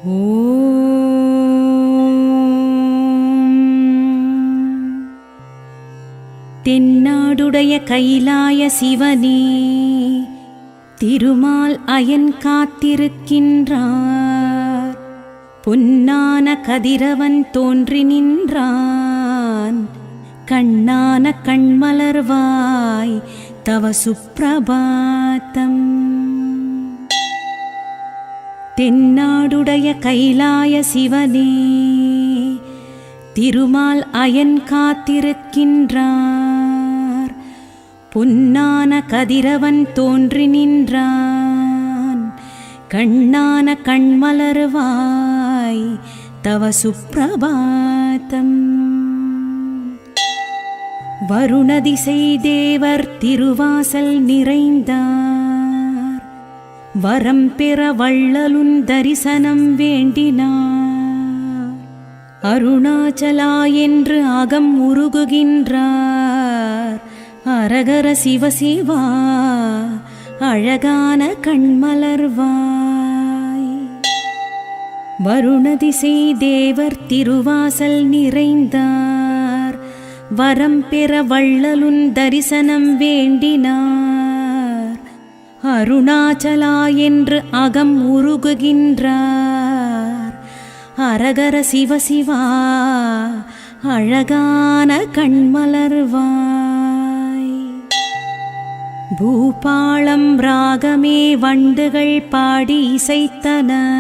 தென்னாடுடைய கைலாய சிவனே, திருமால் அயன் காத்திருக்கின்றார். பொன்னான கதிரவன் தோன்றி நின்றான். கண்ணான கண்மலர்வாய் தவ சுப்ரபாதம். தென்னாடுடைய கைலாய சிவனே, திருமால் அயன் காத்திருக்கின்றார். பொன்னான கதிரவன் தோன்றி நின்றான். கண்ணான கண்மலர்வாய் தவ சுப்ரபாதம். வருணதிசை தேவர் திருவாசல் நிறைந்தார். வரம் பெற வள்ளலுன் தரிசனம் வேண்டினார். அருணாச்சலா என்று அகம் உருகுகின்றார். அரகர சிவசிவா அழகான கண்மலர்வாய். வருணதிசை தேவர் திருவாசல் நிறைந்தார். வரம் பெற வள்ளலுன் தரிசனம் வேண்டினார். அருணாச்சலா என்று அகம் உருகுகின்றார். அரகர சிவசிவா அழகான கண்மலர்வாய். பூபாளம் ராகமே வண்டுகள் பாடி இசைத்தன.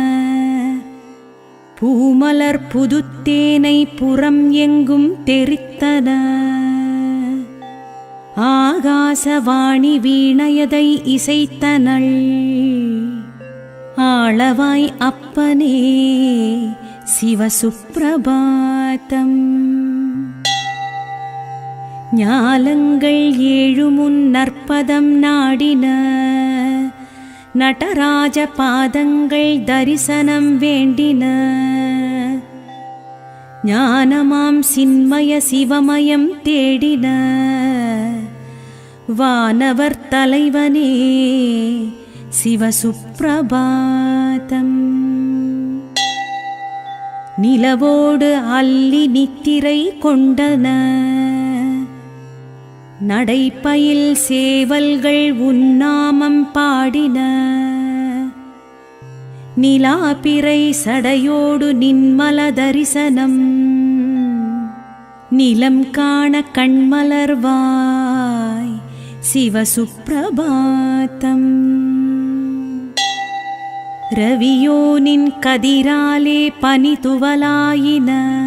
பூமலர் புதுத்தேனை புறம் எங்கும் தெரித்தன. ஆகாசவாணி வீணையதை இசைத்தனள். ஆளவாய் அப்பனே சிவசுப்ரபாதம். ஞாலங்கள் ஏழுமுன் நற்பதம் நாடின. நடராஜ பாதங்கள் தரிசனம் வேண்டின. ஞானமாம் சின்மய சிவமயம் தேடின. வானவர் தலைவனே சிவசுப்ரபாதம். நிலவோடு அல்லி நித்திரை கொண்டன. நடைப்பயில் சேவல்கள் உன்னாமம் பாடின. நிலாபிறை சடையோடு நின்மல தரிசனம். நிலம் காண கண்மலர்வாய் சிவசுப்ரபாதம். ரவியோனின் கதிராலே பனி துவலாயின.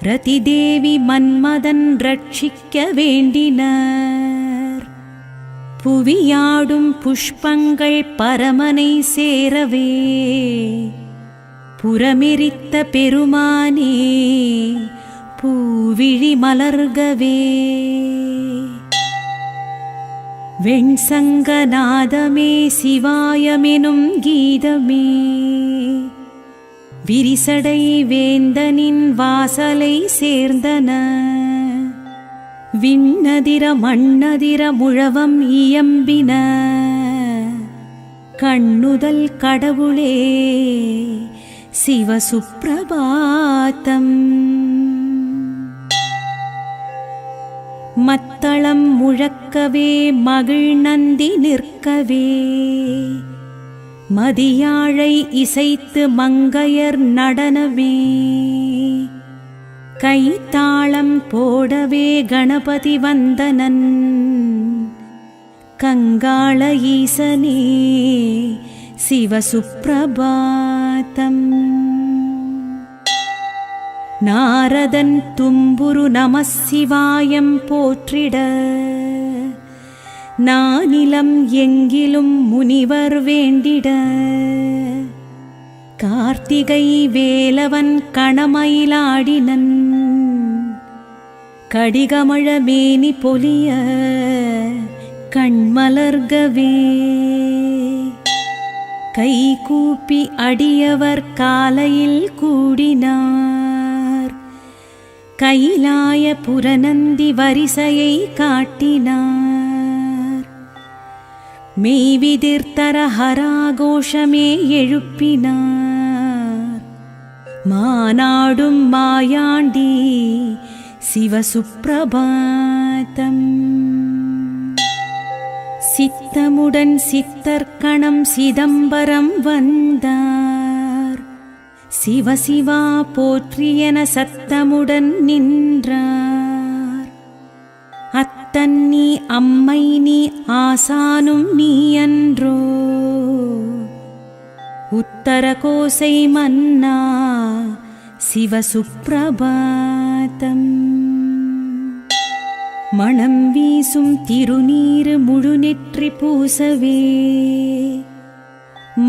ரதிதேவி மன்மதன் ரட்சிக்க வேண்டினர். புவியாடும் புஷ்பங்கள் பரமனை சேரவே. புறமெரித்த பெருமானே பூவிழி மலர்கவே. வெண்சங்கநாதமே சிவாயமெனும் கீதமே. விரிசடை வேந்தனின் வாசலை சேர்ந்தன. விண்ணதிர மண்ணதிர முழவம் இயம்பின. கண்ணுதல் கடவுளே சிவசுப்ரபாதம். மத்தளம் முழக்கவே மகிழ் நந்தி நிற்கவே. மதியாழை இசைத்து மங்கையர் நடனமே. கைத்தாளம் போடவே கணபதி வந்தனன். கங்காள ஈசனே சிவசுப்ரபாதம். நாரதன் தும்புரு நமசிவாயம் போற்றிட. நானிலம் எங்கிலும் முனிவர் வேண்டிட. கார்த்திகை வேலவன் கணமயிலாடினன். கடிகமழ மேனி பொலிய கண்மலர்கவே. கை கூப்பி அடியவர் காலையில் கூடினார். கைலாய புரநந்தி வரிசையை காட்டினார். மெய்விதிர்த்தர ஹராகோஷமே எழுப்பினார். மாநாடும் மாயாண்டி சிவசுப்ரபாதம். சித்தமுடன் சித்தர்க்கணம் சிதம்பரம் வந்தார். சிவசிவா போற்றியென சத்தமுடன் நின்றார். அத்தன் நீ அம்மை நீ ஆசானும் நீ அன்றோ, உத்தர கோசை மன்னா சிவசுப்ரபாதம். மணம் வீசும் திருநீரு முழுநெற்றி பூசவே,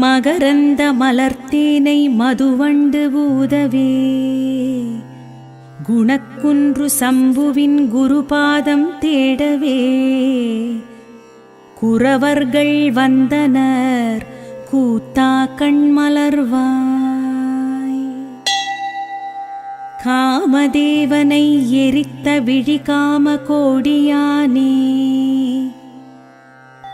மகரந்த மலர்த்தேனை மதுவண்டு ஊதவே, குணக்குன்று சம்புவின் குருபாதம் தேடவே, குரவர்கள் வந்தனர் கூத்தா கண்மலர்வாய். காமதேவனை எரித்த விழிகாம கோடியானே,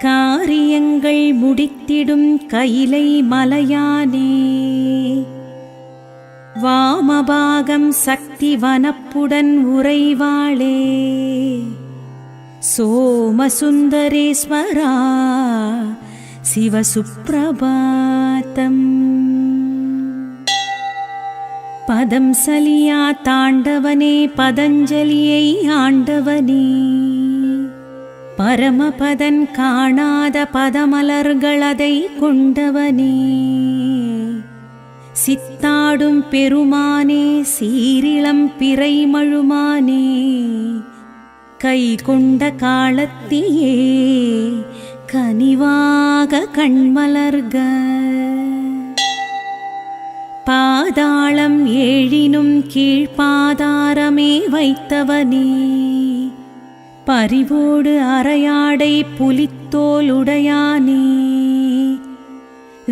காரியங்கள் முடித்திடும் கைலை மலையானே, வாமபாகம் சக்தி வனப்புடன் உறைவாளே, சோமசுந்தரேஸ்வரா சிவசுப்ரபாதம். பதம் சலியா தாண்டவனே பதஞ்சலியை ஆண்டவனே, பரமபதன் காணாத பதமலர்களதை கொண்டவனே, சித்தாடும் பெருமானே சீரிளம் பிறை மழுமானே, கை கொண்ட காலத்தியே கனிவாக கண்மலர்க. பாதாளம் ஏழினும் கீழ்பாதாரமே வைத்தவனே, பரிவோடு அரையாடை புலித்தோலுடையானே,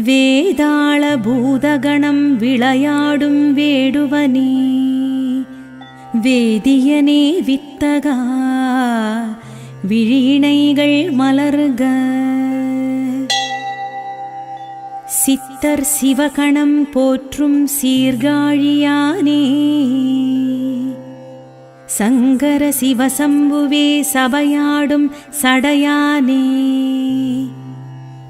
வேதாள பூதகணம் விளையாடும் வேடுவனே, வேதியனே வித்தகா விழிணைகள் மலர்க. சித்தர் சிவகணம் போற்றும் சீர்காழியானே, சங்கர சிவசம்புவே சபையாடும் சடையானே,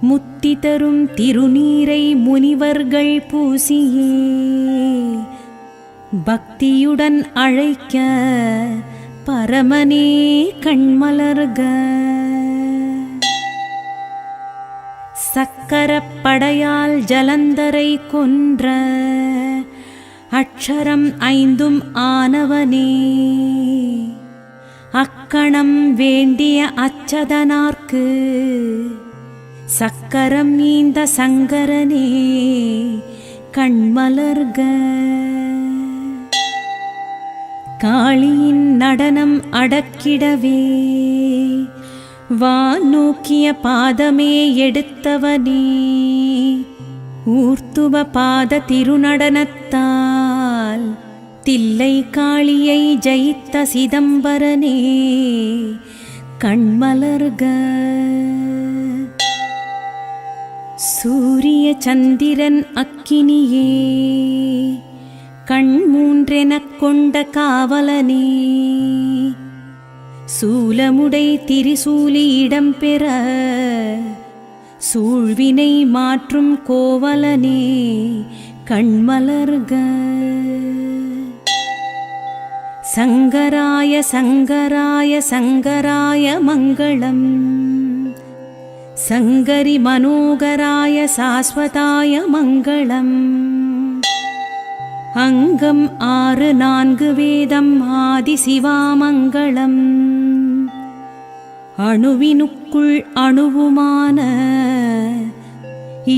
முத்தி தரும் திருநீரை முனிவர்கள் பூசியே, பக்தியுடன் அழைக்க பரமனே கண்மலர்க. சக்கரப்படையால் ஜலந்தரை கொன்ற அக்ஷரம் ஐந்தும் ஆனவனே, அக்கணம் வேண்டிய அச்சதனார்க்கு சக்கரம் நீந்த சங்கரனே கண்மலர்க. காளியின் நடனம் அடக்கிடவே, வான் நோக்கிய பாதமே எடுத்தவனே, ஊர்த்துவ பாத திருநடனத்தால் தில்லை காளியை ஜெயித்த சிதம்பரனே கண்மலர்க. சூரிய சந்திரன் அக்கினியே, கண் மூன்றெனக் கொண்ட காவலனே, சூலமுடை திரிசூலி இடம்பெற சூழ்வினை மாற்றும் கோவலனே கண்மலர்க. சங்கராய சங்கராய சங்கராய மங்களம், சங்கரி மனோகராய சாஸ்வதாய மங்களம். அங்கம் 6 4 வேதம் ஆதி சிவாமங்களம், அணுவினுக்குள் அணுவுமான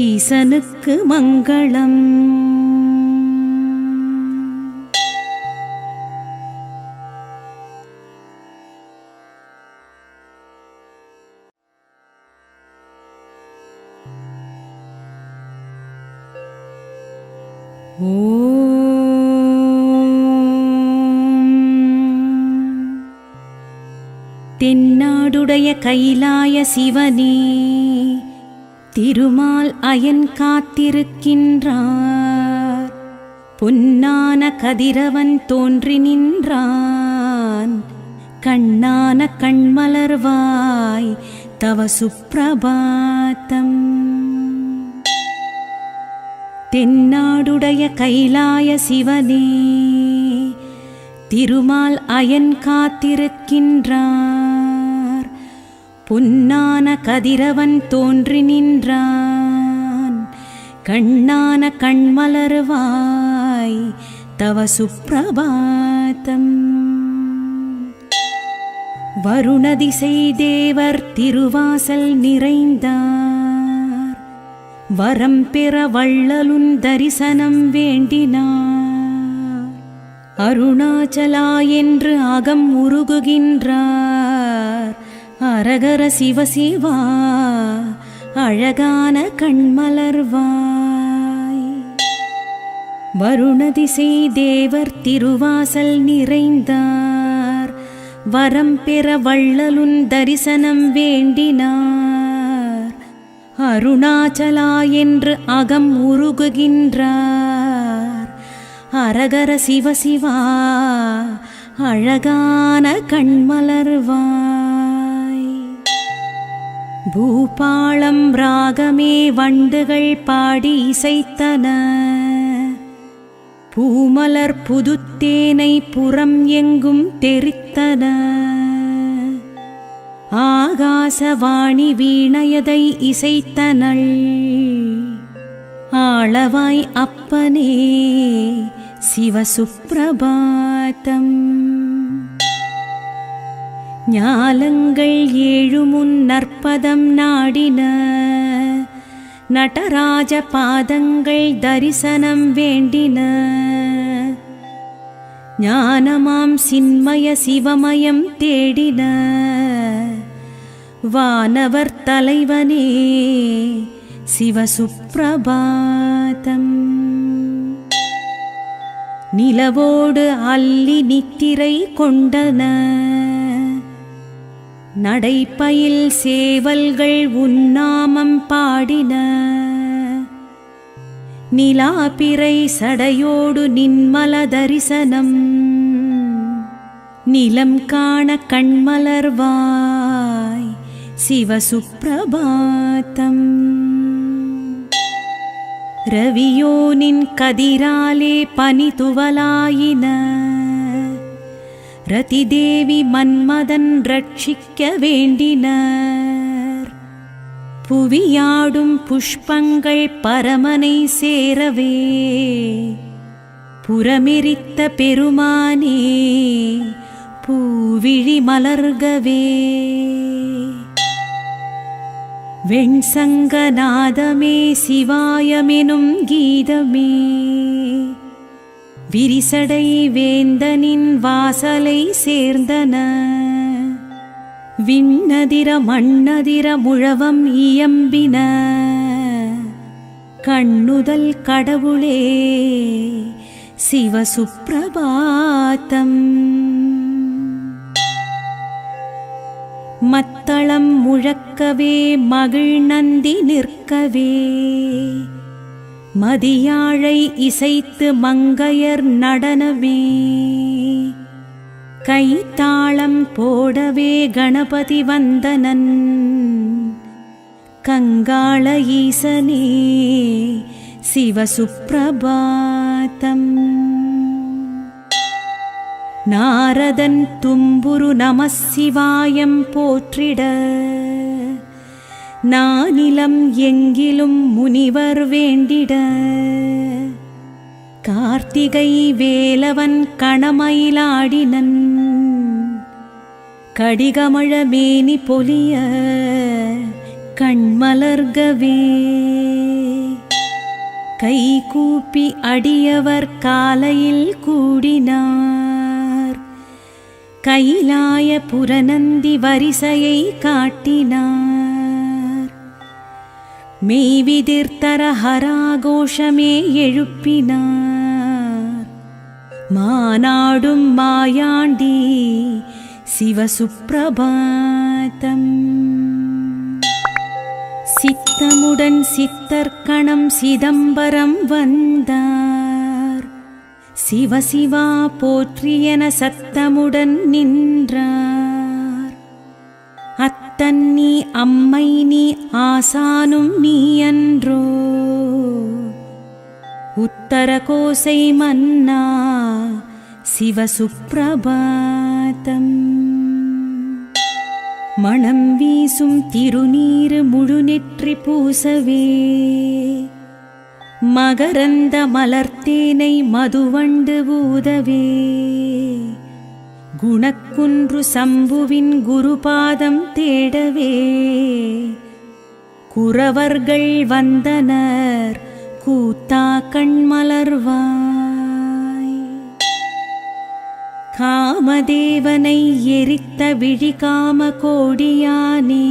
ஈசனுக்கு மங்களம். தென்னாடுடைய கைலாய சிவனே, திருமால் அயன் காத்திருக்கின்றார். பொன்னான கதிரவன் தோன்றி நின்றான். கண்ணான கண்மலர்வாய் தவ சுப்ரபாதம். தென்னாடுடைய கைலாய சிவனே, திருமால் அயன் காத்திருக்கின்றார். பொன்னான கதிரவன் தோன்றி நின்றான். கண்ணான கண்மலர்வாய் தவ சுப்ரபாதம். வருணதிசை தேவர் திருவாசல் நிறைந்தார். வரம் பெற வள்ளலுன் தரிசனம் வேண்டினார். அருணாச்சலா என்று அகம் உருகுகின்றார். அரகர சிவசிவா அழகான கண்மலர்வாய். வருணதிசை தேவர் திருவாசல் நிறைந்தார். வரம் பெற வள்ளலுன் தரிசனம் வேண்டினார். அருணாச்சலா என்று அகம் உருகுகின்றார். அரகர சிவசிவா அழகான கண்மலர்வாய். பூபாளம் ராகமே வண்டுகள் பாடி இசைத்தன. பூமலர் புதுத்தேனை புறம் எங்கும் தெரித்தன. ஆகாசவாணி வீணையதை இசைத்தனள். ஆளவாய் அப்பனே சிவசுப்ரபாதம். ஞாலங்கள் ஏழுமுன் நற்பதம் நாடின. நடராஜ பாதங்கள் தரிசனம் வேண்டின. ஞானமாம் சின்மய சிவமயம் தேடின. வானவர் தலைவனே சிவசுப்ரபாதம். நிலவோடு அல்லி நித்திரை கொண்டன. நடைப்பயில் சேவல்கள் உன்னாமம் பாடின. நிலாபிறை சடையோடு நின்மல தரிசனம். நிலம் காண கண்மலர்வாய் சிவசுப்ரபாதம். ரவியோனின் கதிராலே பனி துவலாயின. ரதிதேவி மன்மதன் ரட்சிக்க வேண்டினர். புவியாடும் புஷ்பங்கள் பரமனை சேரவே. புறமெரித்த பெருமானே பூவிழி மலர்கவே. வெண்சங்கநாதமே சிவாயமெனும் கீதமே. விரிசடை வேந்தனின் வாசலை சேர்ந்தன. விண்ணதிர மண்ணதிர முழவம் இயம்பின. கண்ணுதல் கடவுளே சிவசுப்ரபாதம். மத்தளம் முழக்கவே மகிழ் நந்தி நிற்கவே. மதியாழை இசைத்து மங்கையர் நடனமே. கைத்தாளம் போடவே கணபதி வந்தனன். கங்காள ஈசனே சிவசுப்ரபாதம். நாரதன் தும்புரு நமசிவாயம் போற்றிட. நானிலம் எங்கிலும் முனிவர் வேண்டிட. கார்த்திகை வேலவன் கணமயிலாடினன். கடிகமழ மேனி பொலிய கண்மலர்கவே. கைகூப்பி அடியவர் காலையில் கூடினார். கைலாய புரநந்தி வரிசையை காட்டினார். மெய்விதிர்த்தர ஹராகோஷமே எழுப்பினார். மானாடும் மாயாண்டி சிவசுப்ரபாதம். சித்த சித்தமுடன் சித்தர்க்கணம் சிதம்பரம் வந்தார். சிவசிவா போற்றியென சத்தமுடன் நின்றார். அத்தன் நீ அம்மை நீ ஆசானும் நீ அன்றோ, உத்தர கோசை மன்னா சிவசுப்ரபாதம். மணம் வீசும் திருநீரு முழுநெற்றி பூசவே, மகரந்த மலர்த்தேனை மதுவண்டு ஊதவே, குணக்குன்று சம்புவின் குருபாதம் தேடவே, குரவர்கள் வந்தனர் கூத்தா கண்மலர்வாய். காமதேவனை எரித்த விழிகாம கோடியானே,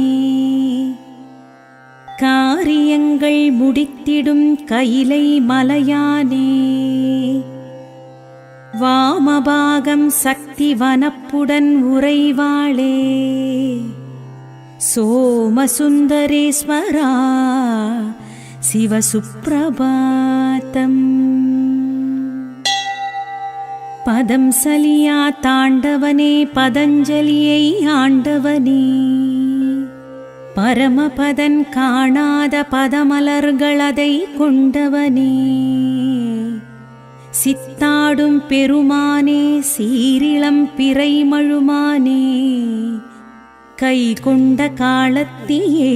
காரியங்கள் முடித்திடும் கைலை மலையானே, வாமபாகம் சக்தி வனப்புடன் உறைவாளே, சோமசுந்தரேஸ்வரா சிவசுப்ரபாதம். பதம் சலியா தாண்டவனே பதஞ்சலியை ஆண்டவனே, பரமபதன் காணாத பதமலர்களதை கொண்டவனே, சித்தாடும் பெருமானே சீரிளம் பிறைமழுமானே, கை கொண்ட காலத்தியே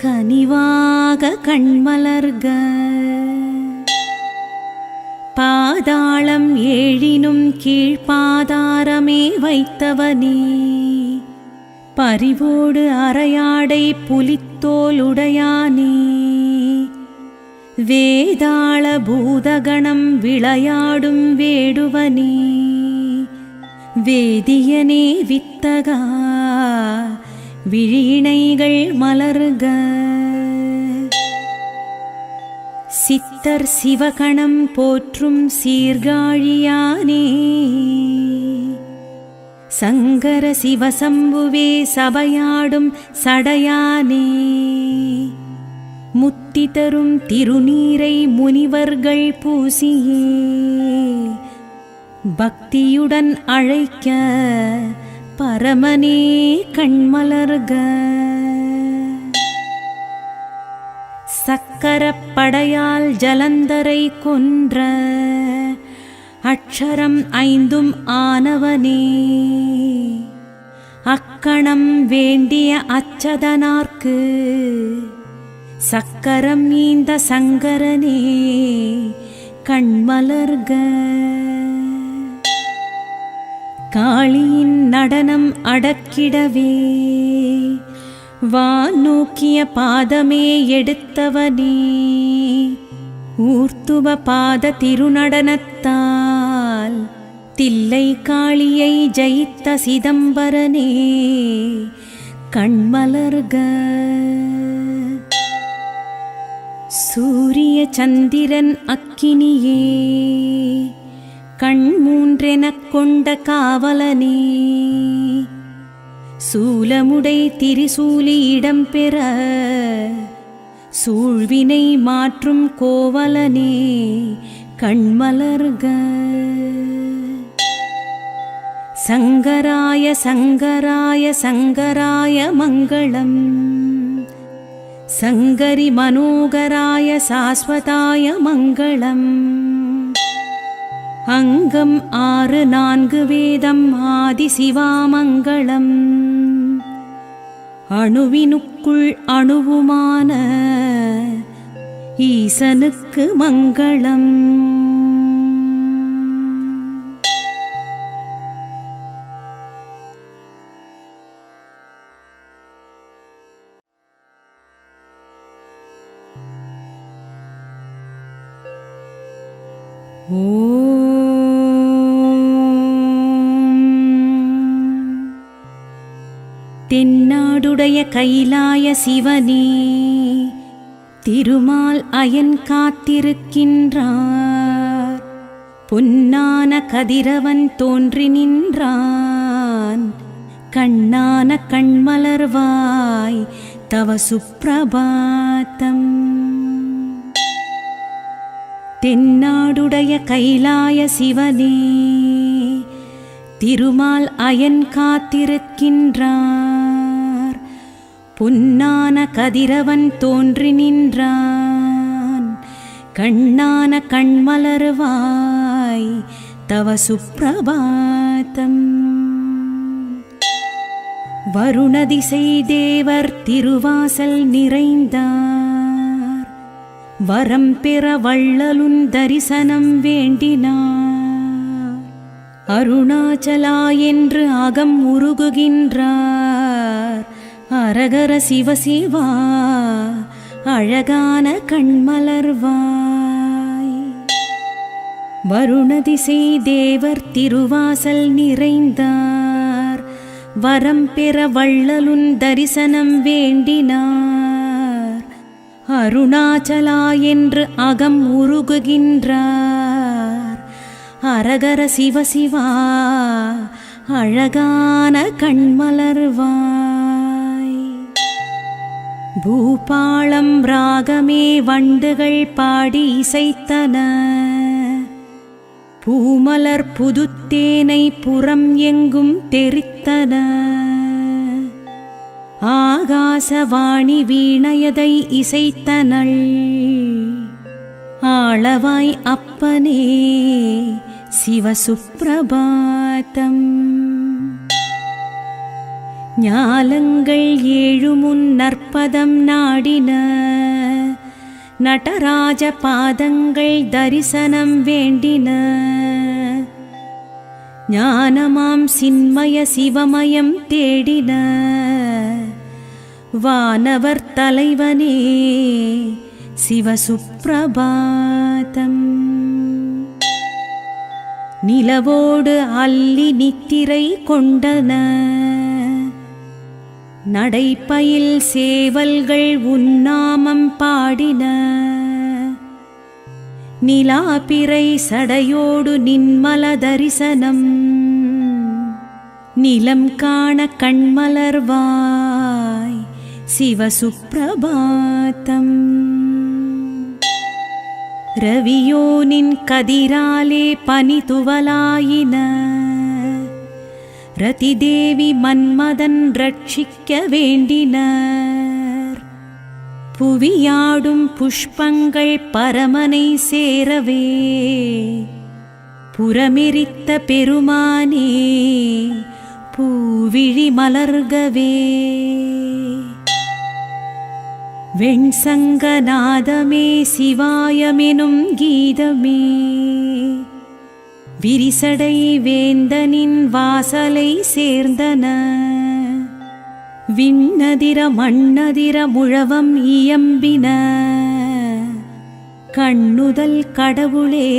கனிவாக கண்மலர்க. பாதாளம் ஏழினும் கீழ்பாதாரமே வைத்தவனே, பரிவோடு அரையாடை புலித்தோலுடையானே, வேதாள பூதகணம் விளையாடும் வேடுவனே, வேதியனே வித்தகா விழிணைகள் மலர்க. சித்தர் சிவகணம் போற்றும் சீர்காழியானே, சங்கர சிவசம்புவே சபையாடும் சடையானே, முத்தி தரும் திருநீரை முனிவர்கள் பூசியே, பக்தியுடன் அழைக்க பரமனே கண்மலர்க. சக்கரப்படையால் ஜலந்தரை கொன்ற அக்ஷரம் ஐந்தும் ஆனவனே, அக்கணம் வேண்டிய அச்சதனார்க்கு சக்கரம் நீந்த சங்கரனே கண்மலர்க. காளியின் நடனம் அடக்கிடவே, வான் நோக்கிய பாதமே எடுத்தவனே, ஊர்த்துவ பாத திருநடனத்தால் தில்லை காளியை ஜெயித்த சிதம்பரனே கண்மலர்க. சூரிய சந்திரன் அக்கினியே, கண் மூன்றெனக் கொண்ட காவலனே, சூலமுடை திரிசூலி இடம்பெற சூழ்வினை மாற்றும் கோவலனே கண்மலர்க. சங்கராய சங்கராய சங்கராய மங்களம், சங்கரி மனோகராய சாஸ்வதாய மங்களம். அங்கம் 6 4 வேதம் ஆதி சிவாமங்களம், அணுவினுக்குள் அணுவுமான ஈசனுக்கு மங்களம். தென்னாடுடைய கைலாய சிவனே, திருமால் அயன் காத்திருக்கின்றார். பொன்னான கதிரவன் தோன்றி நின்றான், கண்ணான கண்மலர்வாய் तव सुप्रभातम् தென்னாடுடைய கைலாய சிவனே திருமால் அயன் காத்திருக்கின்றார் பொன்னான கதிரவன் தோன்றி நின்றான் கண்ணான கண்மலர்வாய் தவ சுப்பிரபாதம் வருணதிசை தேவர் திருவாசல் நிறைந்தார் வரம் பெற வள்ளலுன் தரிசனம் வேண்டினார் அருணாச்சலா என்று அகம் உருகுகின்றார் அரகர சிவசிவா அழகான கண்மலர்வாய் வருணதிசை தேவர் திருவாசல் நிறைந்தார் வரம் பெற வள்ளலுன் தரிசனம் வேண்டினார் அருணாச்சலா என்று அகம் உருகுகின்றார் அரகர சிவசிவா அழகான கண்மலர்வாய் பூபாளம் ராகமே வண்டுகள் பாடி இசைத்தன பூமலர் புதுத்தேனை புறம் எங்கும் தெரித்தன ஆகாசவாணி வீணையதை இசைத்தனள் ஆளவாய் அப்பனே சிவசுப்பிரபாதம் ஞாலங்கள் ஏழுமுன் நற்பதம் நாடின நடராஜ பாதங்கள் தரிசனம் வேண்டின ஞானமாம் சின்மய சிவமயம் தேடின வானவர் தலைவனே சிவசுப்பிரபாதம் நிலவோடு அல்லி நித்திரை கொண்டன நடைப்பயில் சேவல்கள் உன்னாமம் பாடின நிலாபிறை சடையோடு நின்மல தரிசனம் நிலம் காண கண்மலர்வாய் சிவசுப்பிரபாதம் ரவியோனின் கதிராலே பனிதுவலாயின ரதிதேவி மன்மதன் ரட்சிக்க வேண்டினர் புவியாடும் புஷ்பங்கள் பரமனை சேரவே புறமெரித்த பெருமானே பூவிழி மலர்கவே வெண்சங்கநாதமே சிவாயமெனும் கீதமே விரிசடை வேந்தனின் வாசலை சேர்ந்தன விண்ணதிர மண்ணதிர முழவம் இயம்பின கண்ணுதல் கடவுளே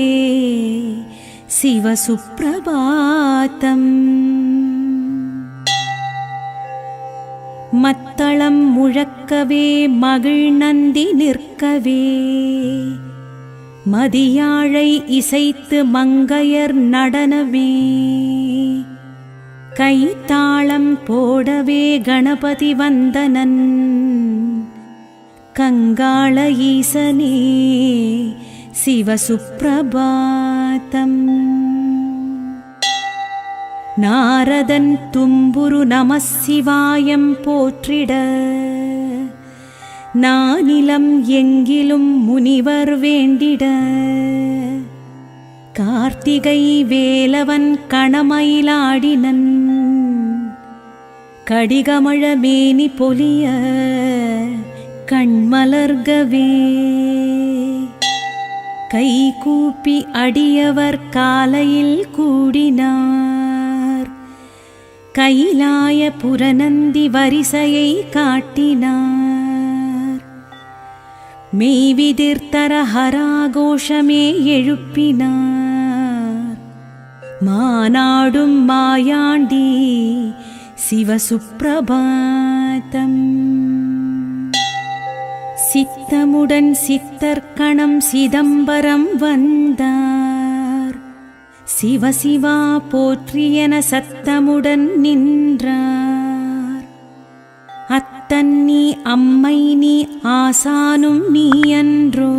சிவசுப்பிரபாதம் மத்தளம் முழக்கவே மகிழ் நந்தி நிற்கவே மதியாழை இசைத்து மங்கையர் நடனமே கைத்தாளம் போடவே கணபதி வந்தனன் கங்காள ஈசனே சிவசுப்பிரபாதம் நாரதன் தும்புரு நமசிவாயம் போற்றிட நானிலம் எங்கிலும் முனிவர் வேண்டிட கார்த்திகை வேலவன் கணமயிலாடினன் கடிகமழ மேனி பொலிய கண்மலர்கவே கைகூப்பி அடியவர் காலையில் கூடினார் கைலாய புரநந்தி வரிசையை காட்டினார் மெய்விதிர்த்தர ஹராகோஷமே எழுப்பினார் மானாடும் மாயாண்டி சிவசுப்பிரபாதம் சித்தமுடன் சித்தர்கணம் சிதம்பரம் வந்தார் சிவசிவா போற்றியென சத்தமுடன் நின்றார் அத்தன்னி அம்மை நீ ஆசானும் நீ அன்றோ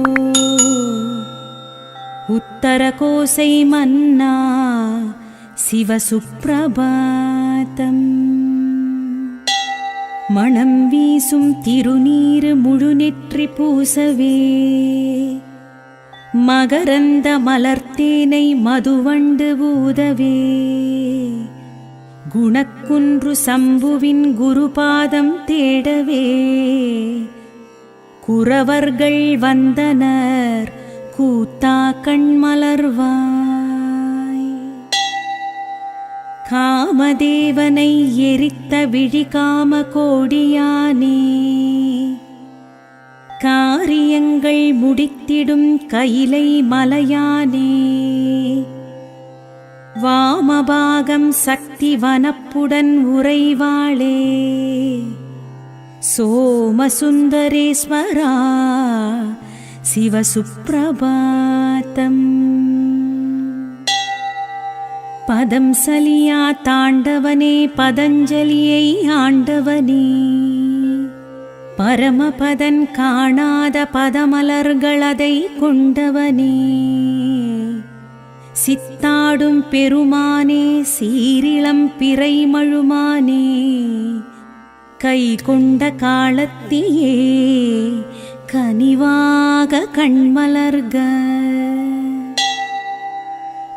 உத்தர கோசை மன்னா சிவசுப்ரபாதம். மணம் வீசும் திருநீரு முழுநெற்றி பூசவே மகரந்த மலர்த்தேனை மதுவண்டு ஊதவே குணக்குன்று சம்புவின் குருபாதம் தேடவே குரவர்கள் வந்தனர் கூத்தா கண்மலர்வாய். காமதேவனை எரித்த விழிகாம கோடியானே காரியங்கள் முடித்திடும் கைலை மலையானே வாமபாகம் சக்தி வனப்புடன் உறைவாளே சோமசுந்தரேஸ்வரா சிவசுப்ரபாதம். பதம் சலியா தாண்டவனே பதஞ்சலியை ஆண்டவனே பரமபதன் காணாத பதமலர்களதை கொண்டவனே சித்தாடும் பெருமானே சீரிளம் பிறைமழுமானே கை கொண்ட காலத்தியே கனிவாக கண்மலர்க.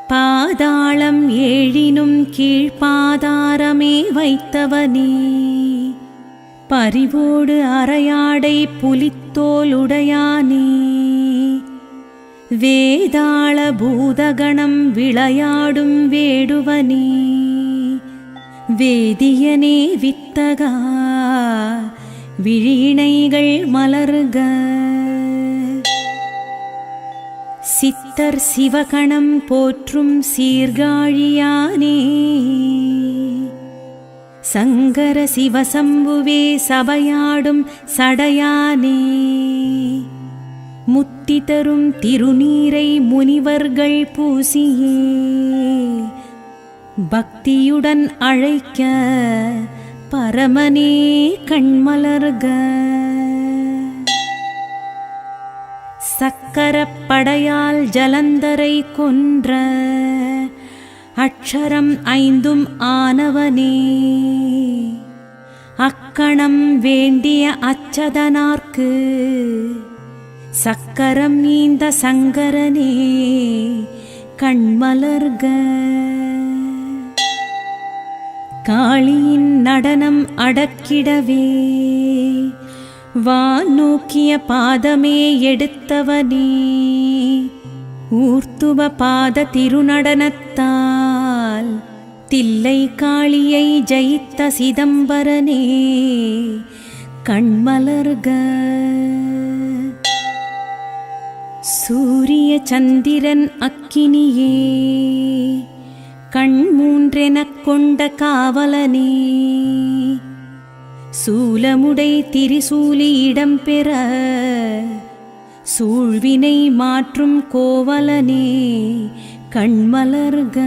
பாதாளம் ஏழினும் கீழ்பாதாரமே வைத்தவனே பரிவோடு அரையாடை புலித்தோலுடையானே வேதாள பூதகணம் விளையாடும் வேடுவனே வேதியனே வித்தகா விழிணைகள் மலர்க. சித்தர் சிவகணம் போற்றும் சீர்காழியானே சங்கர சிவசம்புவே சபையாடும் சடையானே முத்தி தரும் திருநீரை முனிவர்கள் பூசியே பக்தியுடன் அழைக்க பரமனே கண்மலர்க. சக்கரப்படையால் ஜலந்தரை கொன்ற அக்ஷரம் ஐந்தும் ஆனவனே அக்கணம் வேண்டிய அச்சதனார்க்கு சக்கரம் நீந்த சங்கரனே கண்மலர்க. காளியின் நடனம் அடக்கிடவே வான் நோக்கிய பாதமே எடுத்தவனே ஊர்த்துவ பாத திருநடனத்தால் தில்லை காளியை ஜெயித்த சிதம்பரனே கண்மலர்க. சூரிய சந்திரன் அக்கினியே கண் மூன்றெனக் கொண்ட காவலனே சூலமுடை திரிசூலி இடம்பெற சூழ்வினை மாற்றும் கோவலனே கண்மலர்க.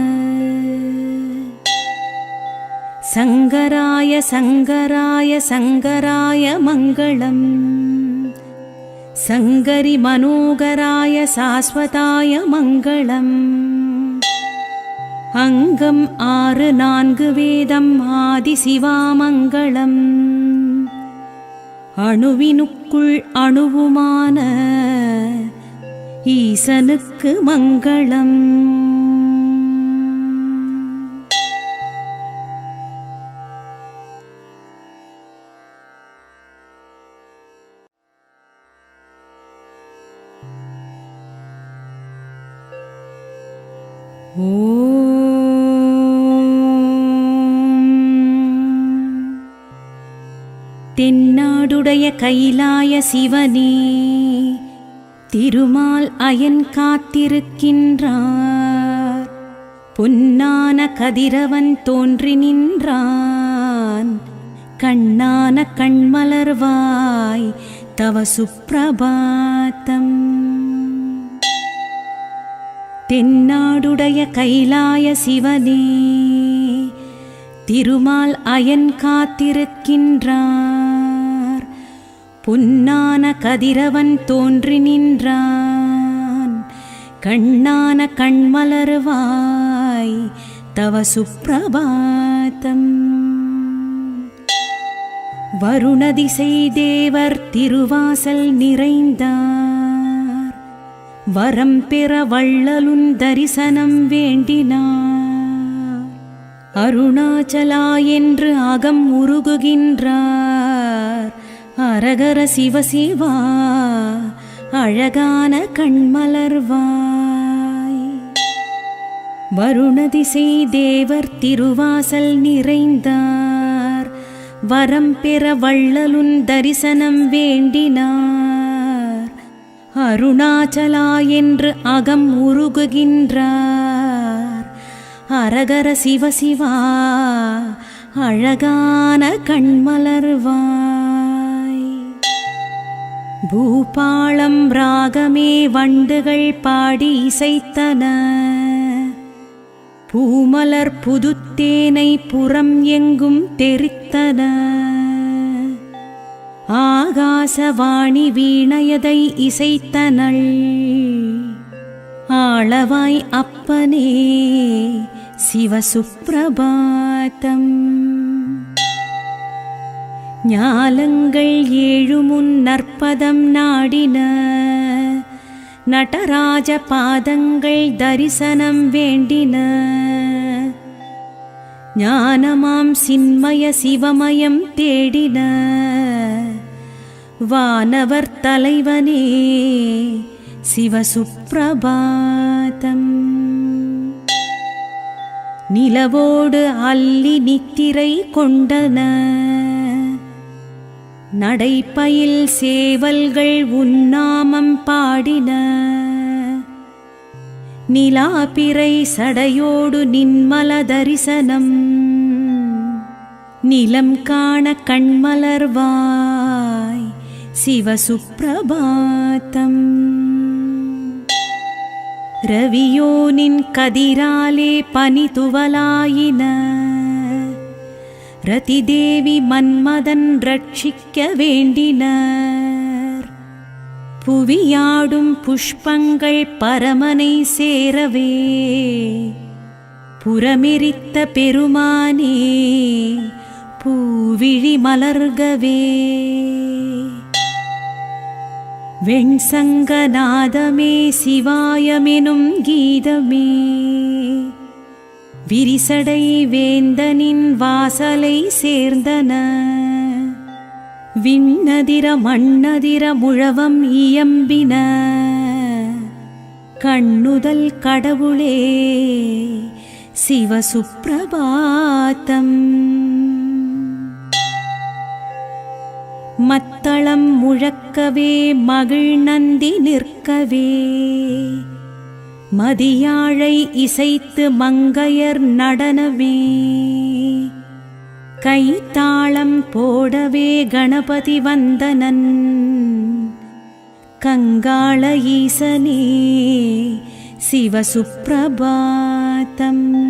சங்கராய சங்கராய சங்கராய மங்களம் சங்கரி மனோகராய சாஸ்வதாய மங்களம். அங்கம் 6 4 வேதம் ஆதி சிவாமங்களம் அணுவினுக்குள் அணுவுமான ஈசனுக்கு மங்களம். தென்னாடுடைய கைலாய சிவனே திருமால் அயன் காத்திருக்கின்றார் பொன்னான கதிரவன் தோன்றி நின்றான் கண்ணான கண்மலர்வாய் தவ சுப்ரபாதம். தென்னாடுடைய கைலாய சிவனே திருமால் அயன் காத்திருக்கின்றார் பொன்னான கதிரவன் தோன்றி நின்றான். கண்ணான கண்மலர்வாய் தவ சுப்பிரபாதம். வருணதிசை தேவர் திருவாசல் நிறைந்தார். வரம் பெற வள்ளலுன் தரிசனம் வேண்டினார். அருணாச்சலா என்று அகம் உருகுகின்றார். அரகர சிவசிவா அழகான கண்மலர்வாய். வருணதிசை தேவர் திருவாசல் நிறைந்தார். வரம் பெற வள்ளலுன் தரிசனம் வேண்டினார். அருணாச்சலா என்று அகம் உருகுகின்றார். அரகர சிவசிவா அழகான கண்மலர்வாய். பூபாளம் ராகமே வண்டுகள் பாடி இசைத்தன. பூமலர் புதுத்தேனை புறம் எங்கும் தெரித்தன. ஆகாசவாணி வீணையதை இசைத்தனள். ஆளவாய் அப்பனே சிவசுப்பிரபாதம். ஞாலங்கள் ஏழுமுன் நற்பதம் நாடின. நடராஜ பாதங்கள் தரிசனம் வேண்டின. ஞானமாம் சின்மய சிவமயம் தேடின. வானவர் தலைவனே சிவசுப்பிரபாதம். நிலவோடு அல்லி நித்திரை கொண்டன. நடைப்பயில் சேவல்கள் உன்னாமம் பாடின. நிலாபிறை சடையோடு நின்மல தரிசனம். நிலம் காண கண்மலர்வாய் சிவசுப்பிரபாதம். ரவியோனின் கதிராலே பனிதுவலாயின. ரதிதேவி மன்மதன் ரட்சிக்க வேண்டினர். புவியாடும் புஷ்பங்கள் பரமனை சேரவே. புறமெரித்த பெருமானே பூவிழி மலர்கவே. வெண்சங்கநாதமே சிவாயமெனும் கீதமே. விரிசடை வேந்தனின் வாசலை சேர்ந்தன. விண்ணதிர மண்ணதிர முழவம் இயம்பின. கண்ணுதல் கடவுளே சிவசுப்பிரபாதம். மத்தளம் முழக்கவே மகிழ் நந்தி நிற்கவே. மதியாழை இசைத்து மங்கையர் நடனமே. கைத்தாளம் போடவே கணபதி வந்தனன். கங்காள ஈசனே சிவசுப்பிரபாதம்.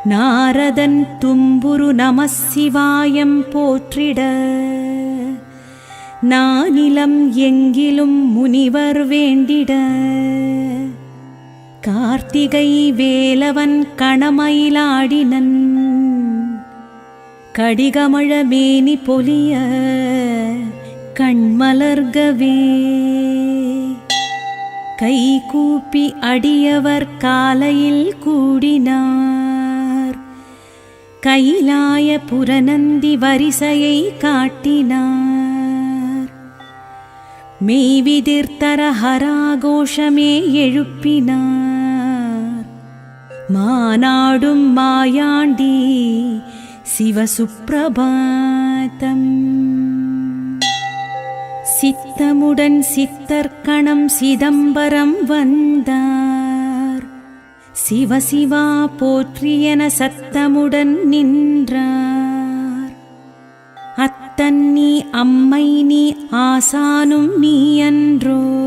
நாரதன் தும்புரு நமசிவாயம் போற்றிட. நானிலம் எங்கிலும் முனிவர் வேண்டிட. கார்த்திகை வேலவன் கணமயிலாடினன். கடிகமழ மேனி பொலிய கண்மலர்கவே. கைகூப்பி அடியவர் காலையில் கூடினார். கைலாய புரநந்தி வரிசையை காட்டினார். மெய்விதிர்த்தர ஹராகோஷமே எழுப்பினார். மானாடும் மாயாண்டி சிவசுப்பிரபாதம். சித்தமுடன் சித்தர்கணம் சிதம்பரம் வந்தார். சிவசிவா போற்றியென சத்தமுடன் நின்றார். அத்தன் நீ அம்மை நீ ஆசானும் நீ அன்றோ.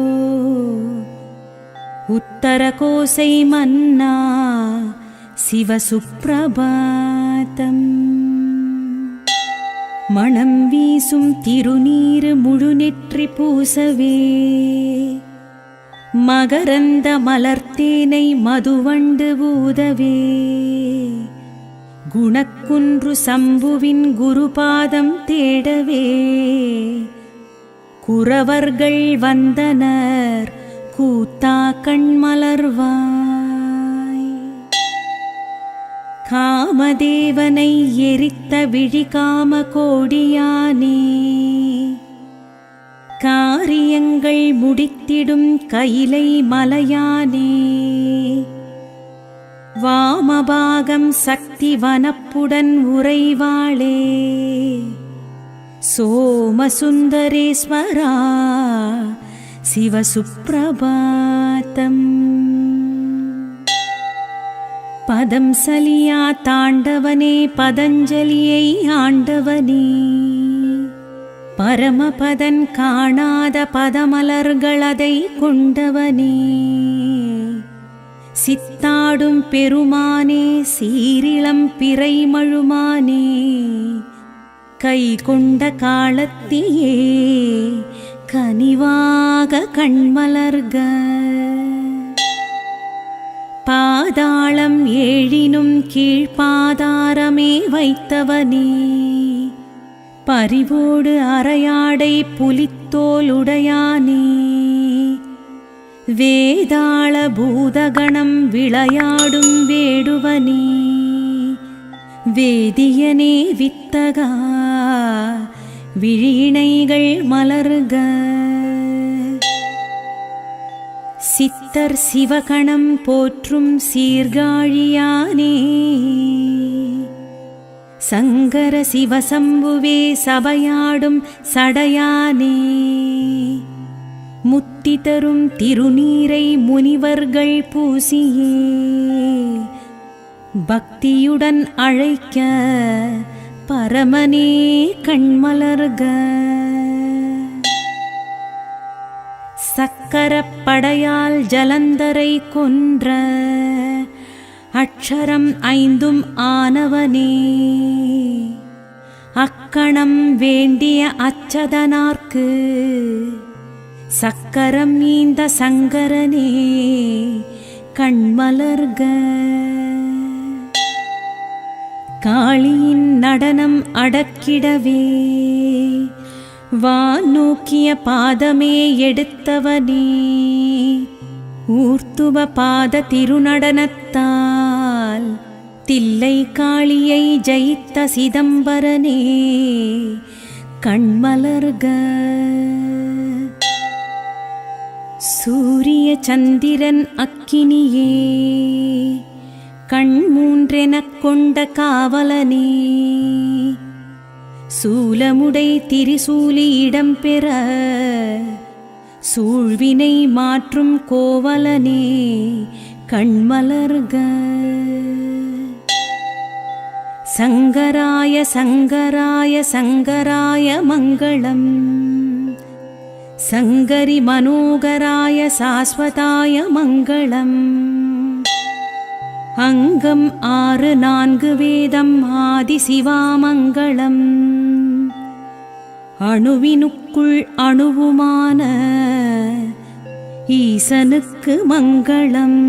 உத்தர கோசை மன்னா சிவசுப்பிரபாதம். மணம் வீசும் திருநீரு முழுநெற்றி பூசவே மகரந்த மலர்த்தேனை மதுவண்டு ஊதவே குணக்குன்று சம்புவின் குருபாதம் தேடவே குரவர்கள் வந்தனர் கூத்தா கண்மலர்வாய். காமதேவனை எரித்த விழிகாம கோடியானே காரியங்கள் முடித்திடும் கைலை மலையானே வாமபாகம் சக்தி வனப்புடன் உறைவாளே சோமசுந்தரேஸ்வரா சிவசுப்ரபாதம். பதம் சலியா தாண்டவனே பதஞ்சலியை ஆண்டவனே பரமபதன் காணாத பதமலர்களதை கொண்டவனே சித்தாடும் பெருமானே சீரிளம் பிறைமழுமானே கை கொண்ட காலத்தியே கனிவாக கண்மலர்க. பாதாளம் ஏழினும் கீழ்பாதாரமே வைத்தவனே பரிவோடு அரையாடை புலித்தோலுடையானே வேதாள பூதகணம் விளையாடும் வேடுவனே வேதியனே வித்தகா விழியிணைகள் மலர்க. சித்தர் சிவகணம் போற்றும் சீர்காழியானே சங்கர சிவசம்புவே சபையாடும் சடையானே முத்தி தரும் திருநீரை முனிவர்கள் பூசியே பக்தியுடன் அழைக்க பரமனே கண்மலர்க. சக்கரப்படையால் ஜலந்தரை கொன்ற அக்ஷரம் ஐந்தும் ஆனவனே அக்கணம் வேண்டிய அச்சதனார்க்கு சக்கரம் நீந்த சங்கரனே கண்மலர்க. காளியின் நடனம் அடக்கிடவே வான் நோக்கிய பாதமே எடுத்தவனே ஊர்த்துவ பாத திருநடனத்தால் தில்லை காளியை ஜெயித்த சிதம்பரனே கண்மலர்க. சூரிய சந்திரன் அக்கினியே கண் மூன்றெனக் கொண்ட காவலனே சூலமுடை திரிசூலி இடம்பெற சூழ்வினை மாற்றும் கோவலனே கண்மலர்க. சங்கராய சங்கராய சங்கராய மங்களம் சங்கரி மனோகராய சாஸ்வதாய மங்களம். அங்கம் 6 4 வேதம் ஆதி சிவாமங்களம் அணுவினுக்குள் அணுவுமான ஈசனுக்கு மங்களம்.